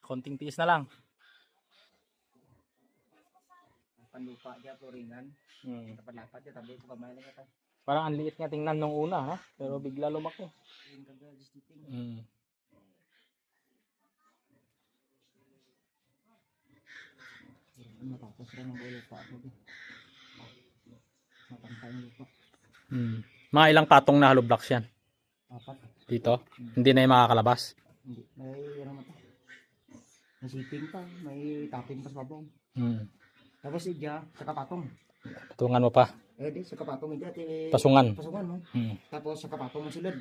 konting tiis na lang. Panlupa dyan, floringan. Kapalapat dyan, tabi ko kamay lang ito. Parang ang liit nga tingnan nung una, ha? Pero bigla lumaki. Matapos rin ang lupa. Matantay ang lupa. Mga ilang patong na hollow blocks yan? 4. Dito? Hindi na yung makakalabas? Hindi. May ano mata. May siping pa. May tapping pa sa babong. Tapos idya, sa kapatong. Patungan mo pa. Di, sa kapatong idya. Pasungan. Pasungan, no? Tapos sa kapatong ang silid.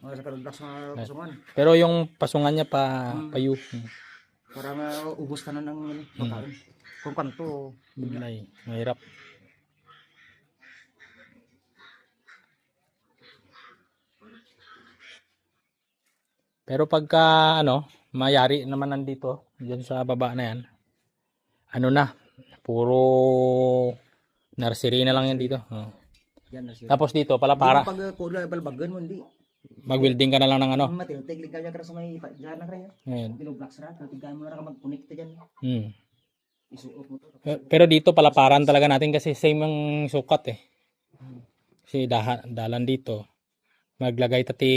Sa kalulak sa pasungan. Pero yung pasungan niya pa payo. Parang ubos ka na ng pagkain. Kung kanto. Bilay. Mahirap. Pero pagka mayari naman nandito, diyan sa baba na yan. Puro nursery na lang yan dito. Yan, nursery. Tapos dito pala para pag kulay balbagan mo hindi. Mag-welding ka na lang ng Matiltig ligay ka sa may diyan na kaya. Binublock sa rat, tigay mo na mag-connect diyan. Isuot mo to. Pero dito palaparan talaga natin kasi same ang sukat eh. Kasi dalan dito. Maglagay tati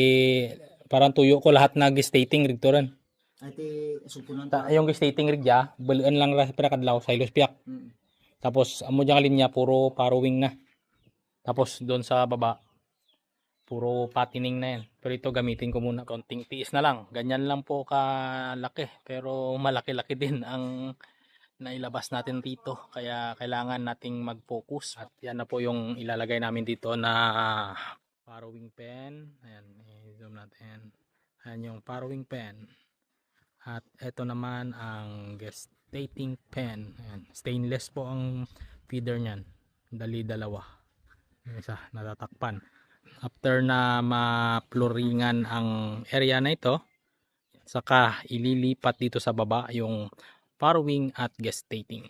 parang tuyo ko lahat nag-stating rig to rin. Ati supunan Yung stating rig ya, baluan lang ra para kadlaw sa ilos piak. Tapos amo diyan linya puro parowing na. Tapos doon sa baba puro patining na yan. Pero ito gamitin ko muna konting tiis na lang. Ganyan lang po kalaki pero malaki-laki din ang nailabas natin dito. Kaya kailangan nating mag-focus. At yan na po yung ilalagay namin dito na farrowing pen. Ayan, i-zoom natin. Ayan yung farrowing pen. At ito naman ang gestating pen. Ayan, stainless po ang feeder niyan. Dali-dalawa. Yung isa natatakpan. After na ma-floringan ang area na ito, saka ililipat dito sa baba yung farrowing at gestating.